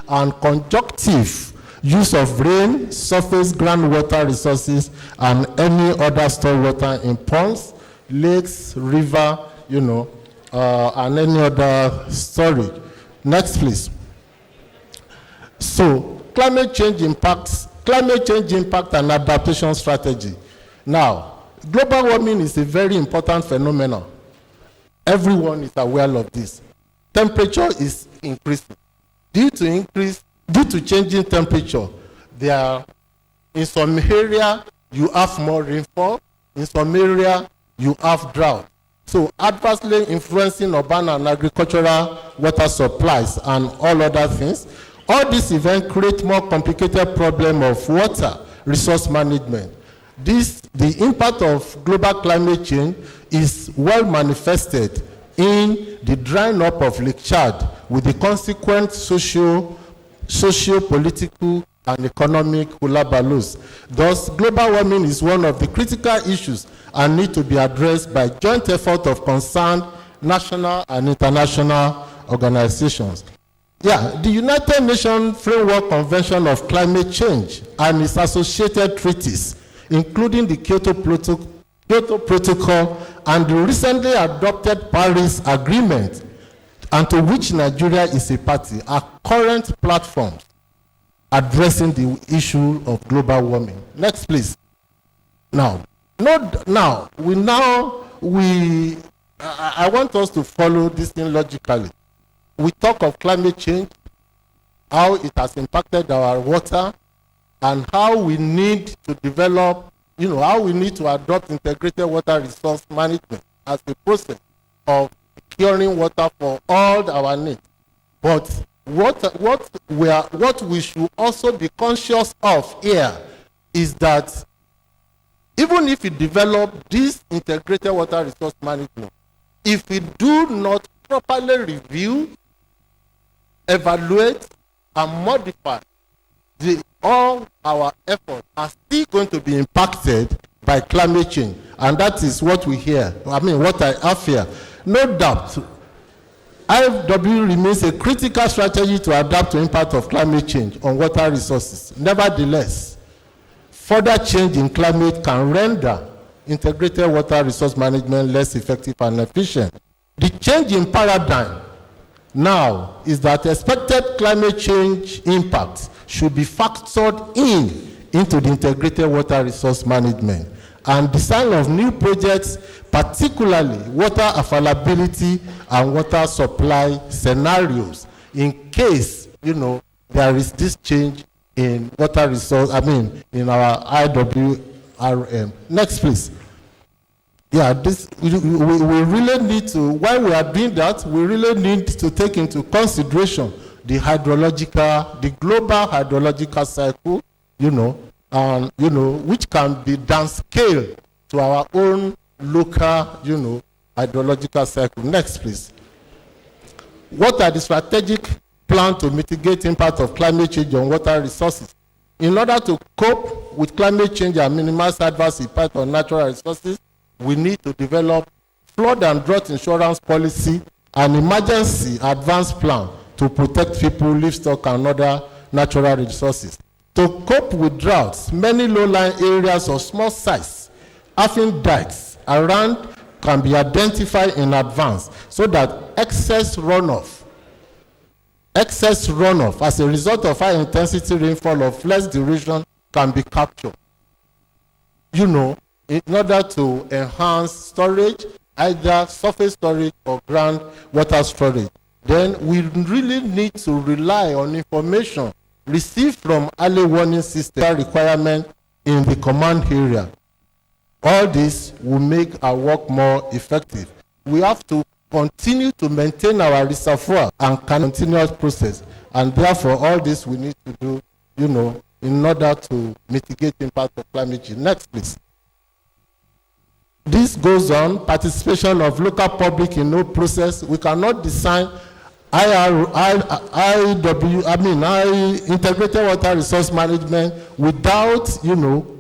and conjunctive use of rain, surface groundwater resources, and any other stored water in ponds, lakes, river, and any other storage. Next, please. So, climate change impact and adaptation strategy. Now, global warming is a very important phenomenon. Everyone is aware of this. Temperature is increasing. Due to changing temperature, in some area you have more rainfall, in some area you have drought. So adversely influencing urban and agricultural water supplies and all other things. All these events create more complicated problem of water resource management. The impact of global climate change is well manifested in the drying up of Lake Chad with the consequent socio-political and economic hullabaloo. Thus, global warming is one of the critical issues and need to be addressed by joint effort of concerned national and international organizations. The United Nations Framework Convention of Climate Change and its associated treaties, including the Kyoto Protocol and the recently adopted Paris Agreement, and to which Nigeria is a party, are current platforms addressing the issue of global warming. Next, please. I want us to follow this thing logically. We talk of climate change, how it has impacted our water, and how we need to develop, how we need to adopt integrated water resource management as a process of securing water for all our needs. But what we should also be conscious of here is that even if we develop this integrated water resource management, if we do not properly review, evaluate, and modify, all our efforts are still going to be impacted by climate change. And that is what we hear. What I have here. No doubt, IFW remains a critical strategy to adapt to impact of climate change on water resources. Nevertheless, further change in climate can render integrated water resource management less effective and efficient. The change in paradigm now is that expected climate change impacts should be factored into the integrated water resource management and design of new projects, particularly water availability and water supply scenarios, in case there is this change in water resource, in our IWRM. Next, please. We really need to, while we are doing that, we really need to take into consideration the global hydrological cycle, which can be downscaled to our own local, hydrological cycle. Next, please. What are the strategic plans to mitigate impact of climate change on water resources? In order to cope with climate change and minimize adverse impact on natural resources, we need to develop flood and drought insurance policy and emergency advance plan to protect people, livestock, and other natural resources. To cope with droughts, many low-lying areas of small size, having dikes around, can be identified in advance so that excess runoff as a result of high-intensity rainfall of less duration can be captured. In order to enhance storage, either surface storage or groundwater storage, then we really need to rely on information received from early warning system requirement in the command area. All this will make our work more effective. We have to continue to maintain our reservoir and continuous process, and therefore all this we need to do, in order to mitigate the impact of climate change. Next, please. This goes on, participation of local public in no process. We cannot design integrated water resource management without,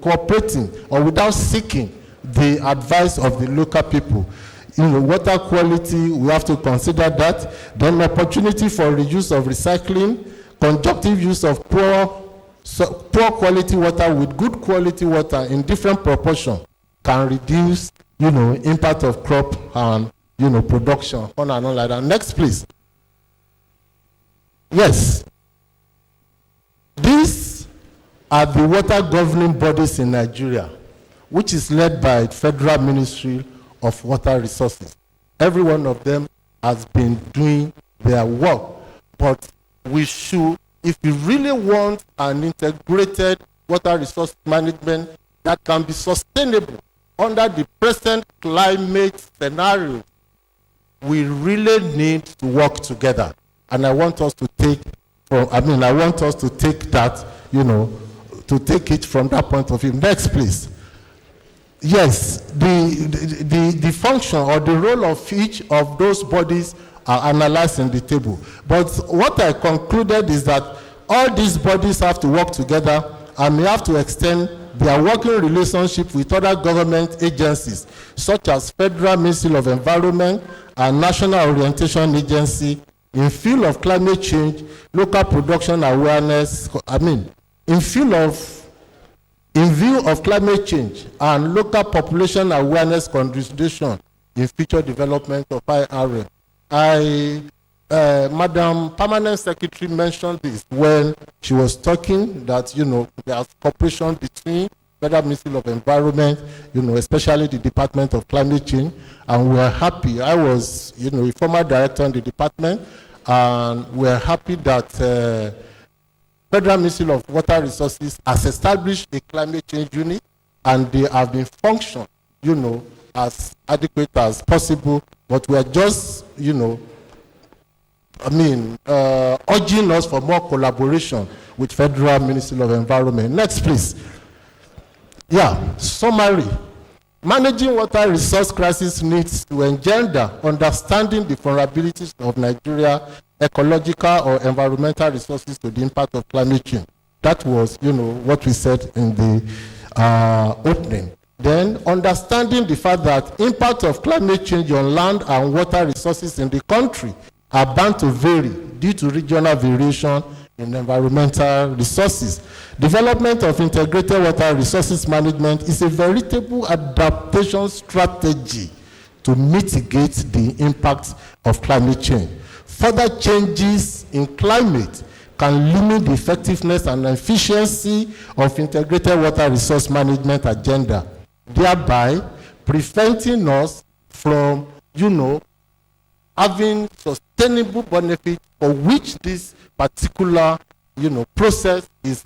cooperating or without seeking the advice of the local people. Water quality, we have to consider that. Then opportunity for reuse of recycling, conjunctive use of poor quality water with good quality water in different proportion can reduce, impact of crop and, production on and on like that. Next, please. Yes. These are the water governing bodies in Nigeria, which is led by Federal Ministry of Water Resources. Every one of them has been doing their work, but we should, if we really want an integrated water resource management that can be sustainable under the present climate scenario, we really need to work together. And I want us to take that, to take it from that point of view. Next, please. Yes, the function or the role of each of those bodies are analyzed in the table. But what I concluded is that all these bodies have to work together and we have to extend their working relationship with other government agencies, such as Federal Ministry of Environment and National Orientation Agency, in field of climate change, local production awareness, in view of climate change and local population awareness contribution in future development of IRM. Madam Permanent Secretary mentioned this when she was talking that, there's cooperation between Federal Ministry of Environment, especially the Department of Climate Change, and we are happy. I was, a former director in the department, and we are happy that Federal Ministry of Water Resources has established a climate change unit, and they have been functioning, as adequate as possible. But we are just, urging us for more collaboration with Federal Ministry of Environment. Next, please. Yeah, summary. Managing water resource crisis needs to engender understanding the vulnerabilities of Nigeria ecological or environmental resources to the impact of climate change. That was, what we said in the opening. Then understanding the fact that impact of climate change on land and water resources in the country are bound to vary due to regional variation in environmental resources. Development of integrated water resources management is a veritable adaptation strategy to mitigate the impact of climate change. Further changes in climate can limit the effectiveness and efficiency of integrated water resource management agenda, thereby preventing us from, having sustainable benefit for which this particular, process is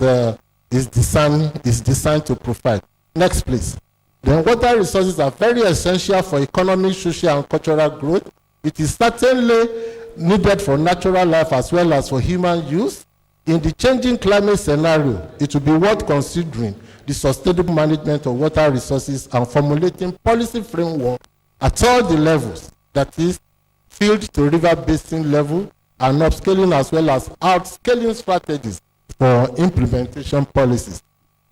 designed to provide. Next, please. Then water resources are very essential for economic, social, and cultural growth. It is certainly needed for natural life as well as for human use. In the changing climate scenario, it will be worth considering the sustainable management of water resources and formulating policy framework at all the levels, that is, field to river basin level, and upscaling as well as outscaling strategies for implementation policies.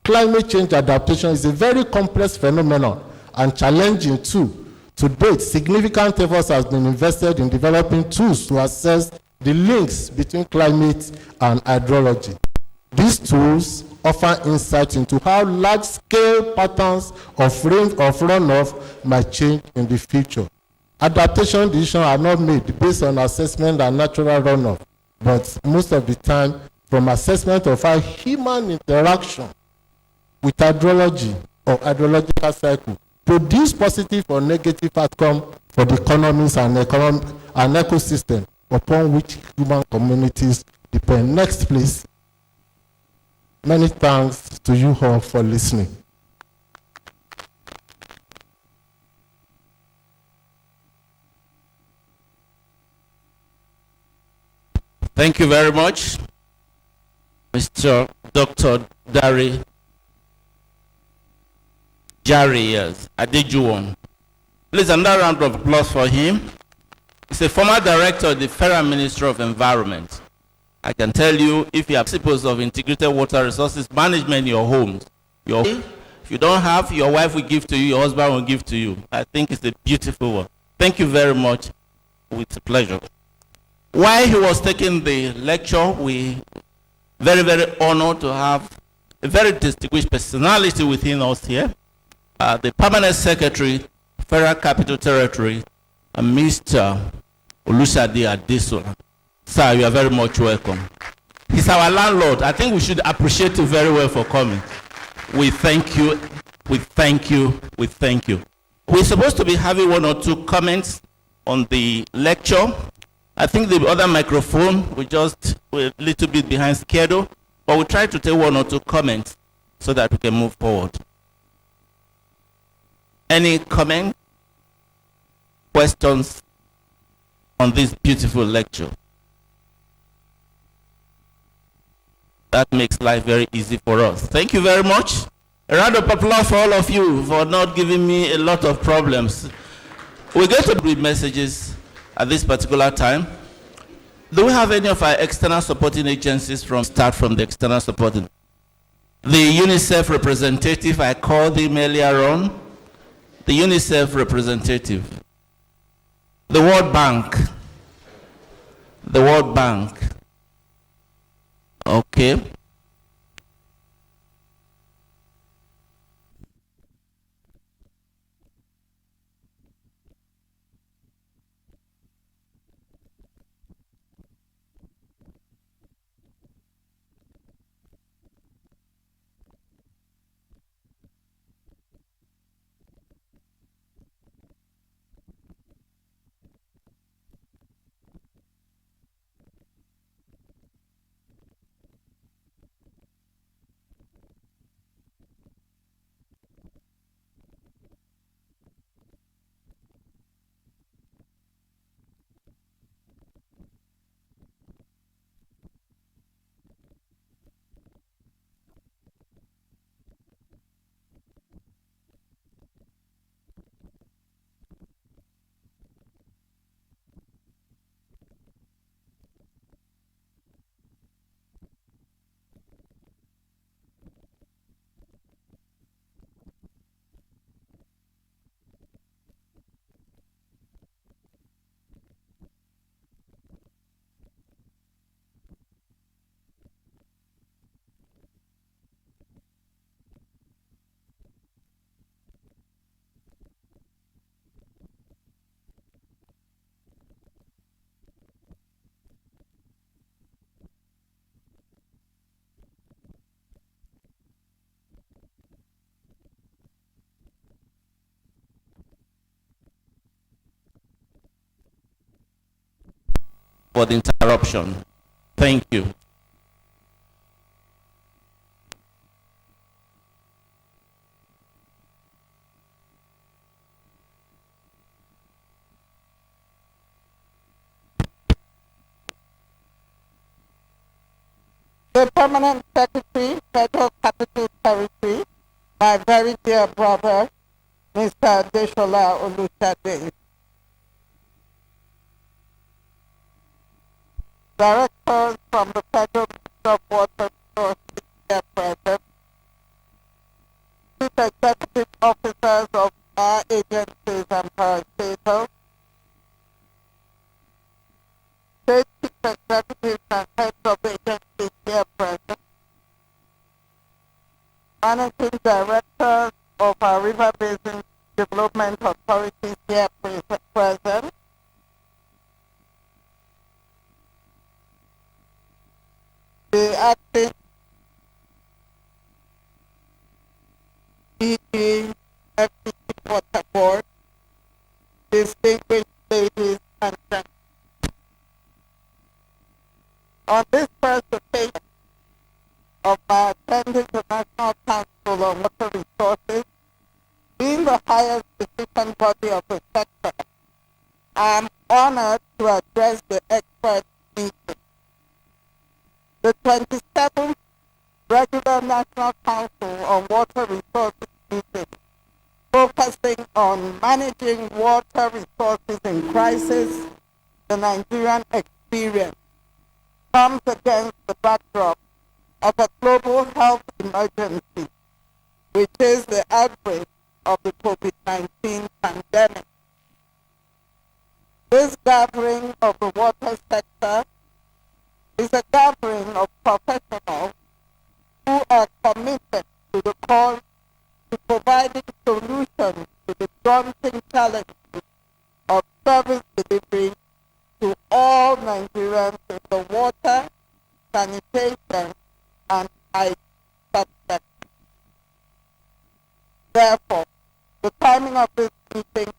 Climate change adaptation is a very complex phenomenon and challenging too. To date, significant efforts has been invested in developing tools to assess the links between climate and hydrology. These tools offer insight into how large-scale patterns of runoff might change in the future. Adaptation decisions are not made based on assessment and natural runoff, but most of the time from assessment of how human interaction with hydrology or hydrological cycle produce positive or negative outcome for the economies and ecosystem upon which human communities depend. Next, please. Many thanks to you all for listening. Thank you very much, Mr. Dr. Jari, yes, Adejuwon. Please, another round of applause for him. He's a former director of the Federal Ministry of Environment. I can tell you, if you have principles of integrated water resources management in your homes, if you don't have, your wife will give to you, your husband will give to you. I think it's a beautiful one. Thank you very much. It's a pleasure. While he was taking the lecture, we Very, very honored to have a very distinguished personality within us here. The Permanent Secretary, Federal Capital Territory, Mr. Olushade Adesola. Sir, you are very much welcome. He's our landlord. I think we should appreciate you very well for coming. We thank you. We thank you. We thank you. We're supposed to be having one or two comments on the lecture. I think the other microphone, we're a little bit behind schedule, but we'll try to take one or two comments so that we can move forward. Any comments, questions on this beautiful lecture? That makes life very easy for us. Thank you very much. A round of applause for all of you for not giving me a lot of problems. We're going to read messages at this particular time. Do we have any of our external supporting agencies start from the external supporting? The UNICEF representative, I called him earlier on. The UNICEF representative. The World Bank. The World Bank. Okay. For the interruption. Thank you. The Permanent Secretary, Federal Capital Territory, my very dear brother, Mr. Adesola Olushade. Directors from the Federal Ministry of Water Resources here present, Chief Executive Officers of our agencies and parastatals, State Chief Executives and Heads of agencies here present, Managing Directors of our River Basin Development Authorities here present, the acting DG FCC Water Board, distinguished ladies and gentlemen. On this first occasion of my attending the National Council on Water Resources, being the highest decision body of the sector, I am honored to address the expert meeting. The 27th Regular National Council on Water Resources meeting, focusing on managing water resources in crisis, the Nigerian experience, comes against the backdrop of a global health emergency, which is the outbreak of the COVID-19 pandemic. This gathering of the water sector is a gathering of professionals reputation and high satisfaction. Therefore, the timing of this meeting